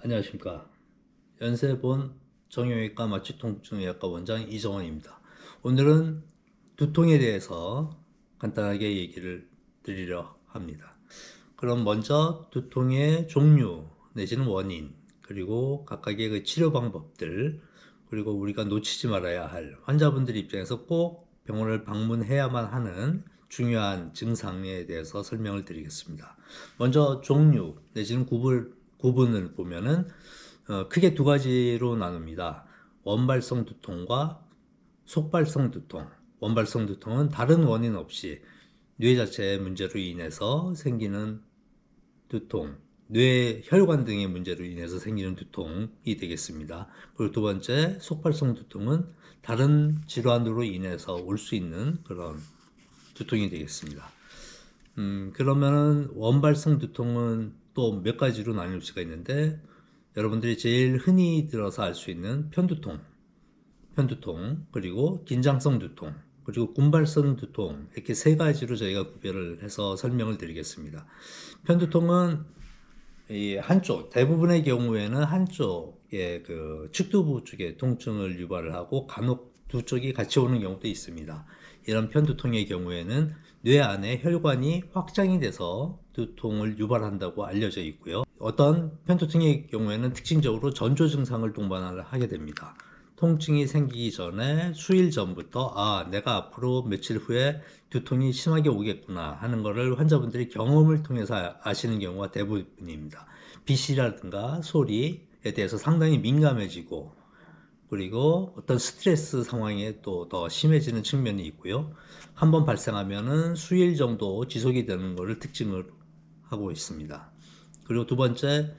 안녕하십니까. 연세본 정형외과 마취통증의학과 원장 이정원입니다. 오늘은 두통에 대해서 간단하게 얘기를 드리려 합니다. 그럼 먼저 두통의 종류 내지는 원인, 그리고 각각의 그 치료 방법들, 그리고 우리가 놓치지 말아야 할 환자분들 입장에서 꼭 병원을 방문해야만 하는 중요한 증상에 대해서 설명을 드리겠습니다. 먼저 종류 내지는 구분을 보면은 크게 두 가지로 나눕니다. 원발성 두통과 속발성 두통. 원발성 두통은 다른 원인 없이 뇌 자체의 문제로 인해서 생기는 두통, 뇌 혈관 등의 문제로 인해서 생기는 두통이 되겠습니다. 그리고 두 번째, 속발성 두통은 다른 질환으로 인해서 올 수 있는 그런 두통이 되겠습니다. 그러면은 원발성 두통은 또 몇 가지로 나눌 수가 있는데, 여러분들이 제일 흔히 들어서 알 수 있는 편두통, 그리고 긴장성 두통, 그리고 군발성 두통, 이렇게 세 가지로 저희가 구별을 해서 설명을 드리겠습니다. 편두통은 이 한쪽, 대부분의 경우에는 한쪽의 그 측두부 쪽에 통증을 유발을 하고 간혹 두 쪽이 같이 오는 경우도 있습니다. 이런 편두통의 경우에는 뇌 안에 혈관이 확장이 돼서 두통을 유발한다고 알려져 있고요. 어떤 편두통의 경우에는 특징적으로 전조 증상을 동반을 하게 됩니다. 통증이 생기기 전에 수일 전부터 내가 앞으로 며칠 후에 두통이 심하게 오겠구나 하는 것을 환자분들이 경험을 통해서 아시는 경우가 대부분입니다. 빛이라든가 소리에 대해서 상당히 민감해지고, 그리고 어떤 스트레스 상황에 또 더 심해지는 측면이 있고요. 한번 발생하면은 수일 정도 지속이 되는 것을 특징을 하고 있습니다. 그리고 두 번째,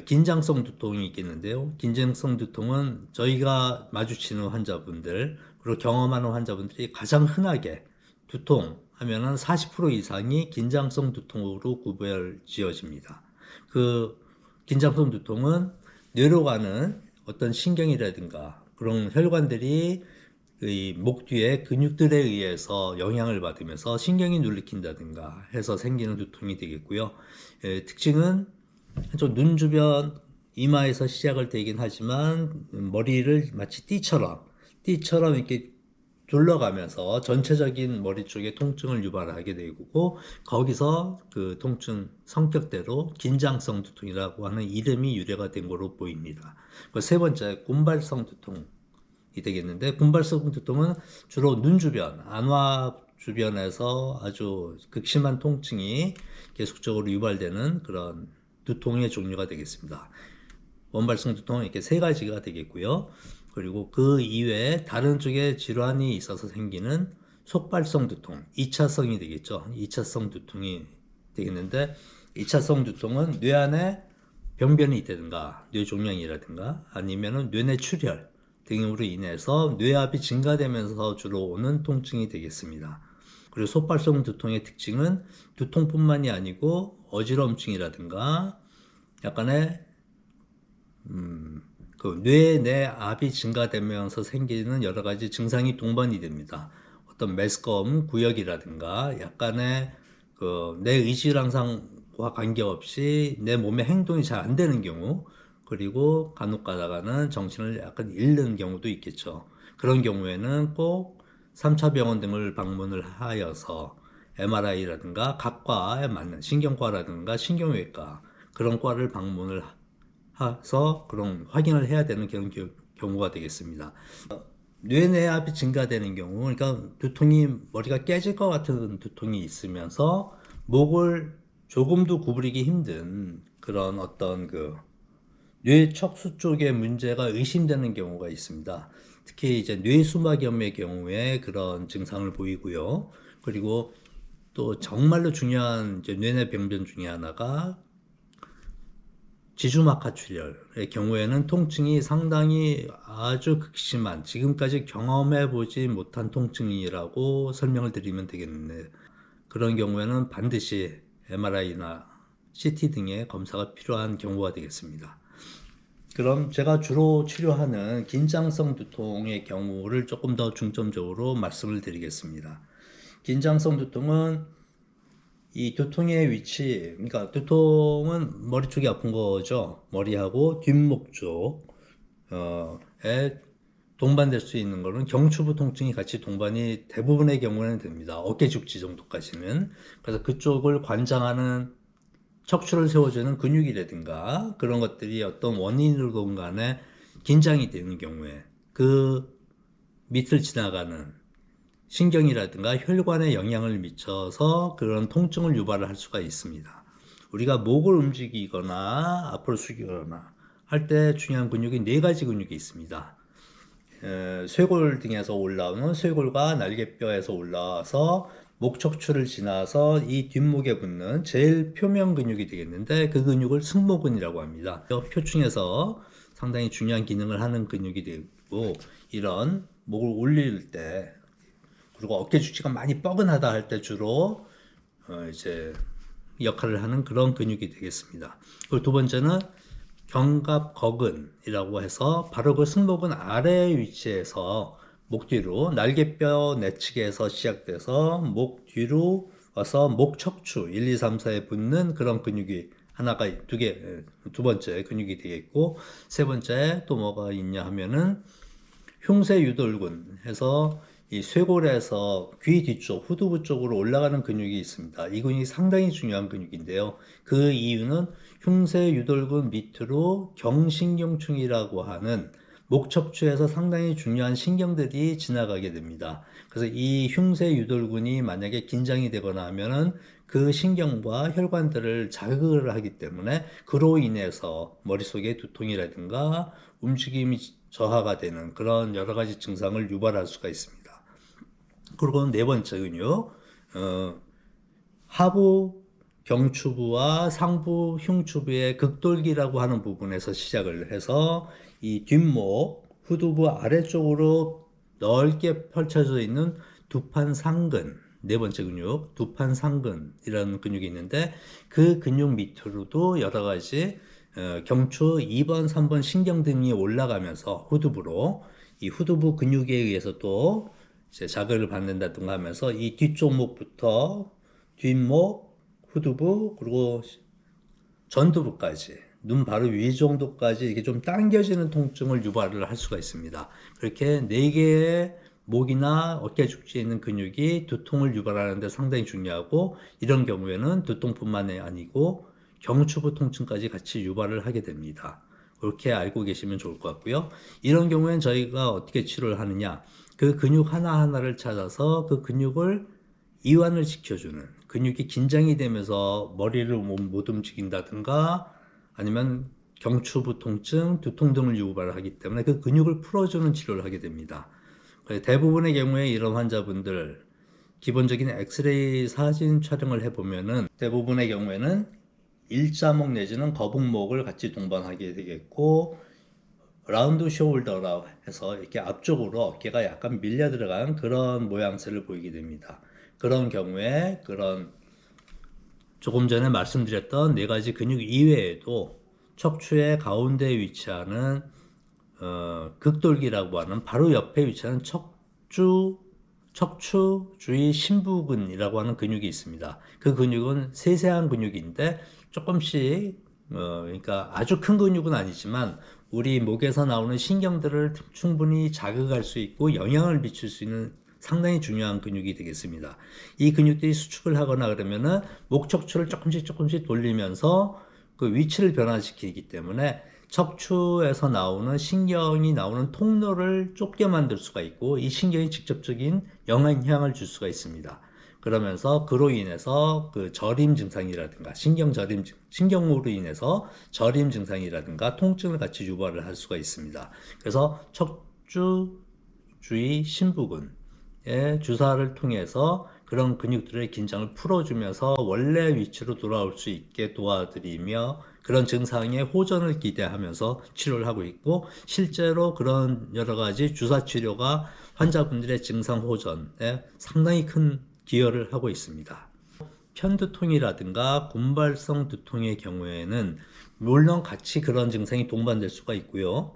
긴장성 두통이 있겠는데요. 긴장성 두통은 저희가 마주치는 환자분들, 그리고 경험하는 환자분들이 가장 흔하게 두통 하면은 40% 이상이 긴장성 두통으로 구별 지어집니다. 그 긴장성 두통은 뇌로 가는 어떤 신경이라든가 그런 혈관들이 목 뒤에 근육들에 의해서 영향을 받으면서 신경이 눌리킨다든가 해서 생기는 두통이 되겠고요. 특징은 한쪽 눈 주변 이마에서 시작을 되긴 하지만 머리를 마치 띠처럼 이렇게 둘러가면서 전체적인 머리 쪽에 통증을 유발하게 되고, 거기서 그 통증 성격대로 긴장성 두통이라고 하는 이름이 유래가 된 것으로 보입니다. 세 번째, 군발성 두통이 되겠는데, 군발성 두통은 주로 눈 주변, 안화 주변에서 아주 극심한 통증이 계속적으로 유발되는 그런 두통의 종류가 되겠습니다. 원발성 두통은 이렇게 세 가지가 되겠고요. 그리고 그 이외에 다른 쪽에 질환이 있어서 생기는 속발성 두통, 2차성이 되겠죠. 2차성 두통이 되겠는데, 2차성 두통은 뇌 안에 병변이 있다든가 뇌종양이라든가 아니면은 뇌내 출혈 등으로 인해서 뇌압이 증가되면서 주로 오는 통증이 되겠습니다. 그리고 속발성 두통의 특징은 두통뿐만이 아니고 어지럼증이라든가 약간의 그 뇌내 압이 증가되면서 생기는 여러 가지 증상이 동반이 됩니다. 어떤 매스컴 구역이라든가 약간의 그 내 의지랑상과 관계없이 내 몸의 행동이 잘 안 되는 경우, 그리고 간혹 가다가는 정신을 약간 잃는 경우도 있겠죠. 그런 경우에는 꼭 3차 병원 등을 방문을 하여서 MRI라든가 각과에 맞는 신경과라든가 신경외과 그런 과를 방문을 해서 그런 확인을 해야 되는 그런 경우가 되겠습니다. 뇌내압이 증가되는 경우, 그러니까 두통이 머리가 깨질 것 같은 두통이 있으면서 목을 조금도 구부리기 힘든 그런 어떤 그 뇌척수 쪽에 문제가 의심되는 경우가 있습니다. 특히 이제 뇌수막염의 경우에 그런 증상을 보이고요. 그리고 또 정말로 중요한 이제 뇌내 병변 중에 하나가 지주막하 출혈의 경우에는 통증이 상당히 아주 극심한, 지금까지 경험해 보지 못한 통증이라고 설명을 드리면 되겠는데, 그런 경우에는 반드시 MRI나 CT 등의 검사가 필요한 경우가 되겠습니다. 그럼 제가 주로 치료하는 긴장성 두통의 경우를 조금 더 중점적으로 말씀을 드리겠습니다. 긴장성 두통은 이 두통의 위치, 그러니까 두통은 머리 쪽이 아픈 거죠. 머리하고 뒷목 쪽에 동반될 수 있는 거는 경추부 통증이 같이 동반이 대부분의 경우에는 됩니다. 어깨 죽지 정도까지는. 그래서 그쪽을 관장하는 척추를 세워주는 근육이라든가 그런 것들이 어떤 원인으로든 간에 긴장이 되는 경우에 그 밑을 지나가는 신경이라든가 혈관에 영향을 미쳐서 그런 통증을 유발을 할 수가 있습니다. 우리가 목을 움직이거나 앞으로 숙이거나 할 때 중요한 근육이 네 가지 근육이 있습니다. 쇄골 등에서 올라오는 쇄골과 날개뼈에서 올라와서 목 척추를 지나서 이 뒷목에 붙는 제일 표면 근육이 되겠는데 그 근육을 승모근이라고 합니다. 표층에서 상당히 중요한 기능을 하는 근육이 되고 이런 목을 올릴 때 그리고 어깨 주치가 많이 뻐근하다 할 때 주로 이제 역할을 하는 그런 근육이 되겠습니다. 그리고 두 번째는 견갑거근이라고 해서 바로 그 승모근 아래 위치에서 목 뒤로 날개뼈 내측에서 시작돼서 목 뒤로 와서 목 척추 1, 2, 3, 4에 붙는 그런 근육이 하나가 두 번째 근육이 되겠고 세 번째 또 뭐가 있냐 하면은 흉쇄유돌근 해서 이 쇄골에서 귀 뒤쪽, 후두부 쪽으로 올라가는 근육이 있습니다. 이 근육이 상당히 중요한 근육인데요. 그 이유는 흉쇄유돌근 밑으로 경신경충이라고 하는 목 척추에서 상당히 중요한 신경들이 지나가게 됩니다. 그래서 이 흉쇄유돌근이 만약에 긴장이 되거나 하면은 그 신경과 혈관들을 자극을 하기 때문에 그로 인해서 머릿속에 두통이라든가 움직임이 저하가 되는 그런 여러 가지 증상을 유발할 수가 있습니다. 그리고 네 번째 근육, 하부 경추부와 상부 흉추부의 극돌기라고 하는 부분에서 시작을 해서 이 뒷목, 후두부 아래쪽으로 넓게 펼쳐져 있는 두판상근, 네 번째 근육, 두판상근이라는 근육이 있는데 그 근육 밑으로도 여러 가지 경추 2번, 3번 신경 등이 올라가면서 후두부로 이 후두부 근육에 의해서 또 이제 자극을 받는다든가 하면서 이 뒤쪽 목부터 뒷목, 후두부 그리고 전두부까지 눈 바로 위 정도까지 이렇게 좀 당겨지는 통증을 유발을 할 수가 있습니다. 그렇게 네 개의 목이나 어깨 축지에 있는 근육이 두통을 유발하는 데 상당히 중요하고 이런 경우에는 두통뿐만 아니고 경추부 통증까지 같이 유발을 하게 됩니다. 그렇게 알고 계시면 좋을 것 같고요. 이런 경우에는 저희가 어떻게 치료를 하느냐 그 근육 하나하나를 찾아서 그 근육을 이완을 시켜주는 근육이 긴장이 되면서 머리를 못 움직인다든가 아니면 경추부 통증, 두통 등을 유발하기 때문에 그 근육을 풀어주는 치료를 하게 됩니다. 대부분의 경우에 이런 환자분들 기본적인 엑스레이 사진 촬영을 해보면은 대부분의 경우에는 일자목 내지는 거북목을 같이 동반하게 되겠고 라운드 숄더라고 해서 이렇게 앞쪽으로 어깨가 약간 밀려 들어간 그런 모양새를 보이게 됩니다. 그런 경우에 그런 조금 전에 말씀드렸던 네 가지 근육 이외에도 척추의 가운데에 위치하는 극돌기라고 하는 바로 옆에 위치하는 척추 주위 심부근이라고 하는 근육이 있습니다. 그 근육은 세세한 근육인데 조금씩 그러니까 아주 큰 근육은 아니지만 우리 목에서 나오는 신경들을 충분히 자극할 수 있고 영향을 미칠 수 있는 상당히 중요한 근육이 되겠습니다. 이 근육들이 수축을 하거나 그러면은 목 척추를 조금씩 돌리면서 그 위치를 변화시키기 때문에 척추에서 나오는 신경이 나오는 통로를 좁게 만들 수가 있고 이 신경이 직접적인 영향을 줄 수가 있습니다. 그러면서 그로 인해서 그 저림 증상이라든가 신경으로 인해서 저림 증상이라든가 통증을 같이 유발을 할 수가 있습니다. 그래서 척추 주위 심부근의 주사를 통해서 그런 근육들의 긴장을 풀어주면서 원래 위치로 돌아올 수 있게 도와드리며 그런 증상의 호전을 기대하면서 치료를 하고 있고 실제로 그런 여러 가지 주사 치료가 환자분들의 증상 호전에 상당히 큰 기여를 하고 있습니다. 편두통이라든가 군발성 두통의 경우에는 물론 같이 그런 증상이 동반될 수가 있고요.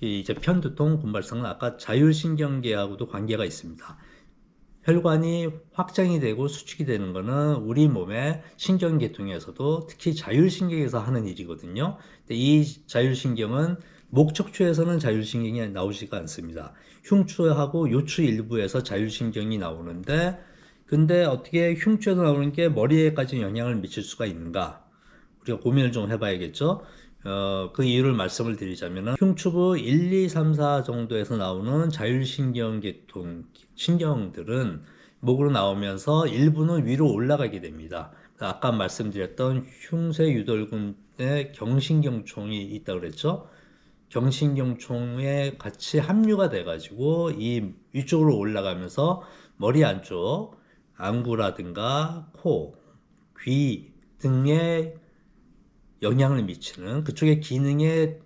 특히 이제 편두통, 군발성은 아까 자율신경계하고도 관계가 있습니다. 혈관이 확장이 되고 수축이 되는 것은 우리 몸의 신경계통에서도 특히 자율신경에서 하는 일이거든요. 근데 이 자율신경은 목척추에서는 자율신경이 나오지가 않습니다. 흉추하고 요추 일부에서 자율신경이 나오는데, 근데 어떻게 흉추에서 나오는 게 머리에까지 영향을 미칠 수가 있는가? 우리가 고민을 좀 해봐야겠죠. 그 이유를 말씀을 드리자면은 흉추부 1, 2, 3, 4 정도에서 나오는 자율신경계통 신경들은 목으로 나오면서 일부는 위로 올라가게 됩니다. 아까 말씀드렸던 흉쇄유돌근에 경신경총이 있다고 그랬죠. 경신경총에 같이 함유가 돼가지고 이 위쪽으로 올라가면서 머리 안쪽 안구라든가 코, 귀 등에 영향을 미치는 그쪽의 기능에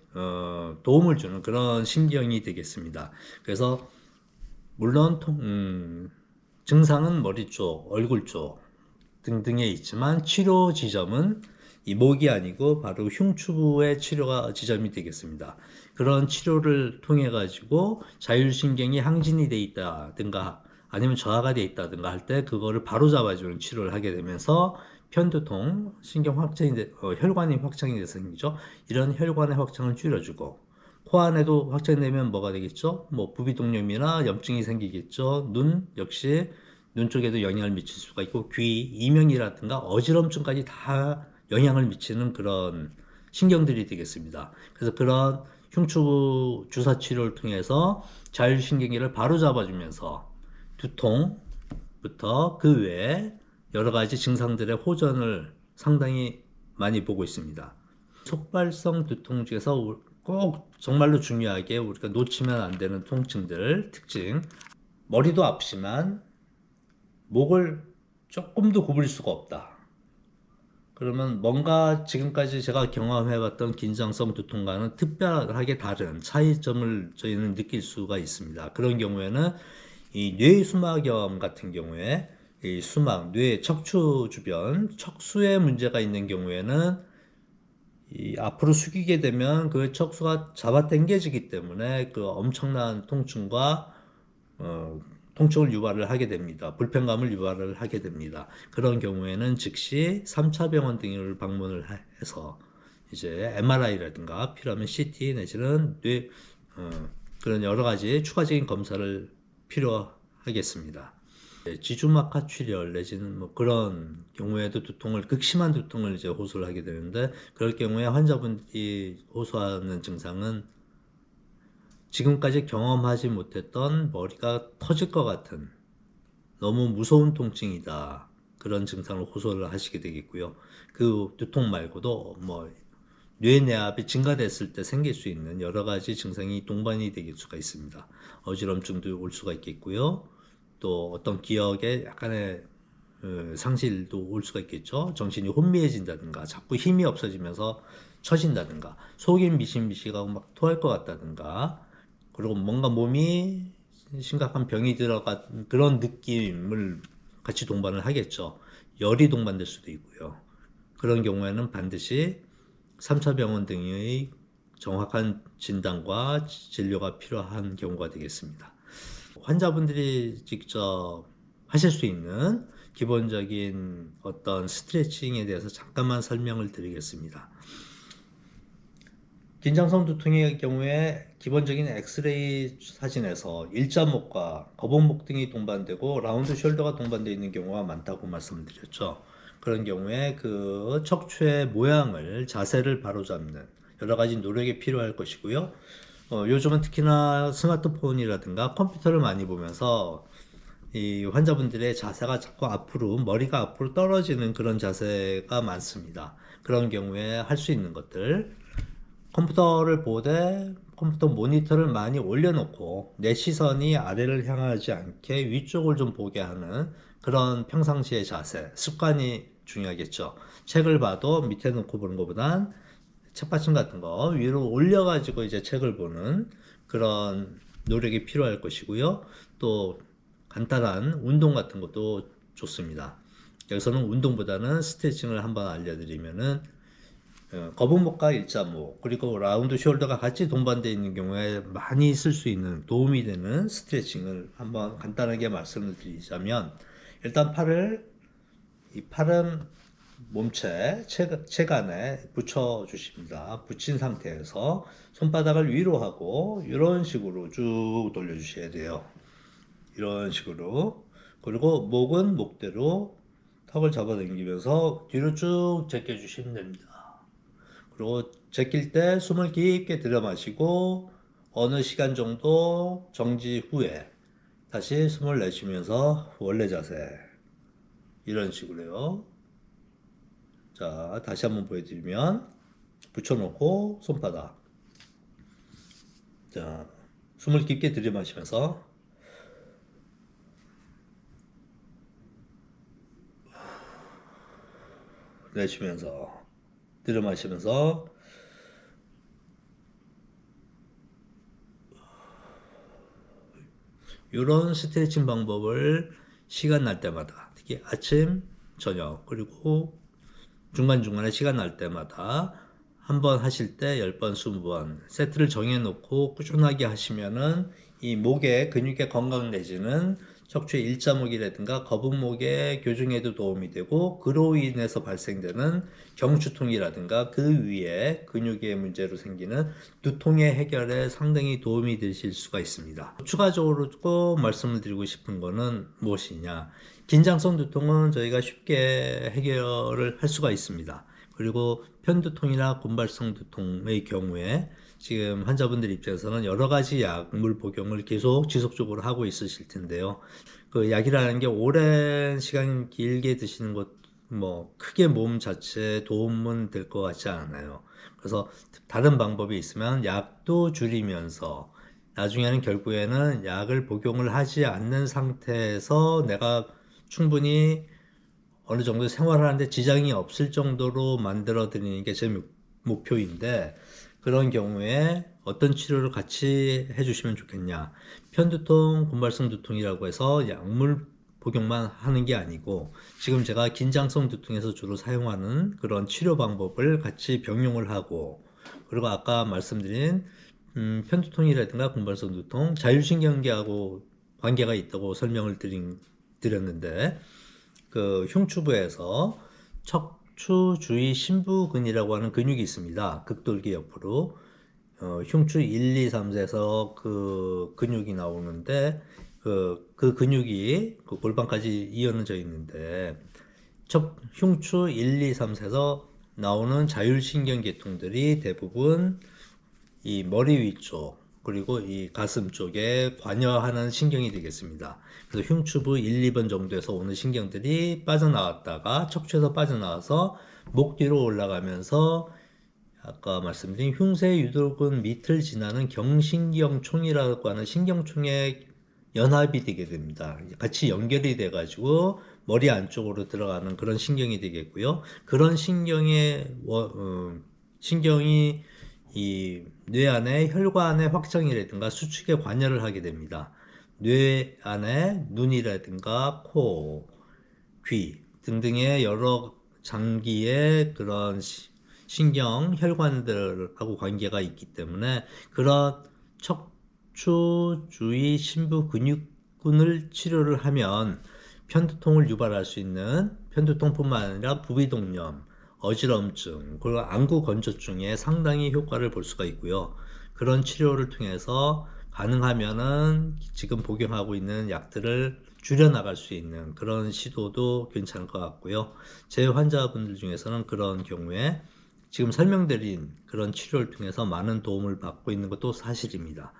도움을 주는 그런 신경이 되겠습니다. 그래서 물론 증상은 머리 쪽, 얼굴 쪽 등등에 있지만 치료 지점은 이 목이 아니고 바로 흉추부의 치료가 지점이 되겠습니다. 그런 치료를 통해 가지고 자율신경이 항진이 돼 있다든가 아니면 저하가 돼 있다든가 할 때 그거를 바로 잡아주는 치료를 하게 되면서 편두통, 신경 확장이 혈관이 확장이 돼서 생기죠. 이런 혈관의 확장을 줄여주고 코 안에도 확장되면 뭐가 되겠죠? 뭐 부비동염이나 염증이 생기겠죠. 눈 역시 눈 쪽에도 영향을 미칠 수가 있고 귀, 이명이라든가 어지럼증까지 다 영향을 미치는 그런 신경들이 되겠습니다. 그래서 그런 흉추부 주사 치료를 통해서 자율신경계를 바로 잡아주면서 두통부터 그 외에 여러 가지 증상들의 호전을 상당히 많이 보고 있습니다. 속발성 두통 중에서 꼭 정말로 중요하게 우리가 놓치면 안 되는 통증들 특징, 머리도 아프지만 목을 조금도 구부릴 수가 없다. 그러면 뭔가 지금까지 제가 경험해봤던 긴장성 두통과는 특별하게 다른 차이점을 저희는 느낄 수가 있습니다. 그런 경우에는 이 뇌수막염 같은 경우에 이 수막, 뇌, 척추 주변, 척수에 문제가 있는 경우에는 이 앞으로 숙이게 되면 그 척수가 잡아당겨지기 때문에 그 엄청난 통증과 통증을 유발을 하게 됩니다. 불편감을 유발을 하게 됩니다. 그런 경우에는 즉시 3차 병원 등을 방문을 해서 이제 MRI라든가 필요하면 CT 내지는 그런 여러 가지 추가적인 검사를 필요하겠습니다. 지주막하 출혈 내지는 뭐 그런 경우에도 극심한 두통을 이제 호소를 하게 되는데, 그럴 경우에 환자분들이 호소하는 증상은 지금까지 경험하지 못했던 머리가 터질 것 같은 너무 무서운 통증이다, 그런 증상을 호소를 하시게 되겠고요. 그 두통 말고도 뭐 뇌내압이 증가됐을 때 생길 수 있는 여러 가지 증상이 동반이 될 수가 있습니다. 어지럼증도 올 수가 있겠고요. 또 어떤 기억에 약간의 상실도 올 수가 있겠죠. 정신이 혼미해진다든가 자꾸 힘이 없어지면서 처진다든가 속이 미신미시하고 막 토할 것 같다든가, 그리고 뭔가 몸이 심각한 병이 들어간 그런 느낌을 같이 동반을 하겠죠. 열이 동반될 수도 있고요. 그런 경우에는 반드시 3차 병원 등의 정확한 진단과 진료가 필요한 경우가 되겠습니다. 환자분들이 직접 하실 수 있는 기본적인 어떤 스트레칭에 대해서 잠깐만 설명을 드리겠습니다. 긴장성 두통의 경우에 기본적인 엑스레이 사진에서 일자목과 거북목 등이 동반되고 라운드 숄더가 동반되어 있는 경우가 많다고 말씀드렸죠. 그런 경우에 그 척추의 모양을, 자세를 바로잡는 여러 가지 노력이 필요할 것이고요. 요즘은 특히나 스마트폰이라든가 컴퓨터를 많이 보면서 이 환자분들의 자세가 자꾸 앞으로, 머리가 앞으로 떨어지는 그런 자세가 많습니다. 그런 경우에 할 수 있는 것들, 컴퓨터를 보되 컴퓨터 모니터를 많이 올려놓고 내 시선이 아래를 향하지 않게 위쪽을 좀 보게 하는 그런 평상시의 자세, 습관이 중요하겠죠. 책을 봐도 밑에 놓고 보는 것보단 책받침 같은 거 위로 올려가지고 이제 책을 보는 그런 노력이 필요할 것이고요. 또 간단한 운동 같은 것도 좋습니다. 여기서는 운동보다는 스트레칭을 한번 알려드리면은 거북목과 일자목 그리고 라운드 숄더가 같이 동반되어 있는 경우에 많이 쓸 수 있는 도움이 되는 스트레칭을 한번 간단하게 말씀을 드리자면, 일단 이 팔은 몸체 체간에 붙여 주십니다. 붙인 상태에서 손바닥을 위로 하고 이런 식으로 쭉 돌려 주셔야 돼요. 이런 식으로. 그리고 목은 목대로 턱을 잡아당기면서 뒤로 쭉 제껴 주시면 됩니다. 그리고 제낄 때 숨을 깊게 들여 마시고 어느 시간 정도 정지 후에 다시 숨을 내쉬면서 원래 자세. 이런 식으로요. 자, 다시 한번 보여드리면 붙여놓고 손바닥. 자, 숨을 깊게 들이마시면서 내쉬면서 들이마시면서 이런 스트레칭 방법을 시간 날 때마다, 특히 아침, 저녁, 그리고 중간중간에 시간 날 때마다 한번 하실 때 10번, 20번 세트를 정해놓고 꾸준하게 하시면은 이 목의 근육의 건강 내지는 척추의 일자목이라든가 거북목의 교정에도 도움이 되고, 그로 인해서 발생되는 경추통이라든가 그 위에 근육의 문제로 생기는 두통의 해결에 상당히 도움이 되실 수가 있습니다. 추가적으로 꼭 말씀을 드리고 싶은 거는 무엇이냐, 긴장성 두통은 저희가 쉽게 해결을 할 수가 있습니다. 그리고 편두통이나 곰발성 두통의 경우에 지금 환자분들 입장에서는 여러 가지 약물 복용을 계속 지속적으로 하고 있으실 텐데요. 그 약이라는 게 오랜 시간 길게 드시는 것, 크게 몸 자체에 도움은 될 것 같지 않아요. 그래서 다른 방법이 있으면 약도 줄이면서 나중에는 결국에는 약을 복용을 하지 않는 상태에서 내가 충분히 어느 정도 생활하는데 지장이 없을 정도로 만들어 드리는 게 제 목표인데, 그런 경우에 어떤 치료를 같이 해주시면 좋겠냐. 편두통, 곰발성 두통이라고 해서 약물 복용만 하는 게 아니고, 지금 제가 긴장성 두통에서 주로 사용하는 그런 치료 방법을 같이 병용을 하고, 그리고 아까 말씀드린 편두통이라든가 곰발성 두통, 자율신경계하고 관계가 있다고 설명을 드렸는데, 그 흉추부에서 척추 주위 심부근이라고 하는 근육이 있습니다. 극돌기 옆으로 흉추 1, 2, 3에서 그 근육이 나오는데, 그 근육이 그 골반까지 이어져 있는데, 흉추 1, 2, 3에서 나오는 자율신경 계통들이 대부분 이 머리 위쪽 그리고 이 가슴 쪽에 관여하는 신경이 되겠습니다. 그래서 흉추부 1, 2번 정도에서 오는 신경들이 빠져나왔다가 척추에서 빠져나와서 목 뒤로 올라가면서 아까 말씀드린 흉쇄 유돌근 밑을 지나는 경신경총이라고 하는 신경총에 연합이 되게 됩니다. 같이 연결이 돼 가지고 머리 안쪽으로 들어가는 그런 신경이 되겠고요. 그런 신경이 이 뇌 안에 혈관의 확장이라든가 수축에 관여를 하게 됩니다. 뇌 안에 눈이라든가 코, 귀 등등의 여러 장기의 그런 신경, 혈관들하고 관계가 있기 때문에 그런 척추 주위 심부 근육군을 치료를 하면 편두통을 유발할 수 있는 편두통뿐만 아니라 부비동염, 어지럼증, 그리고 안구 건조증에 상당히 효과를 볼 수가 있고요. 그런 치료를 통해서 가능하면은 지금 복용하고 있는 약들을 줄여나갈 수 있는 그런 시도도 괜찮을 것 같고요. 제 환자분들 중에서는 그런 경우에 지금 설명드린 그런 치료를 통해서 많은 도움을 받고 있는 것도 사실입니다.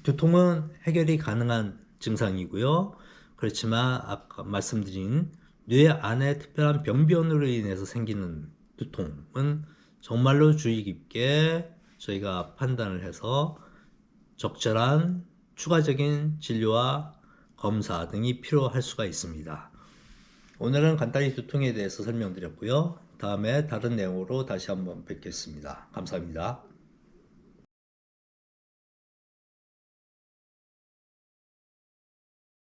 두통은 해결이 가능한 증상이고요. 그렇지만 아까 말씀드린 뇌 안에 특별한 병변으로 인해서 생기는 두통은 정말로 주의 깊게 저희가 판단을 해서 적절한 추가적인 진료와 검사 등이 필요할 수가 있습니다. 오늘은 간단히 두통에 대해서 설명드렸고요. 다음에 다른 내용으로 다시 한번 뵙겠습니다. 감사합니다.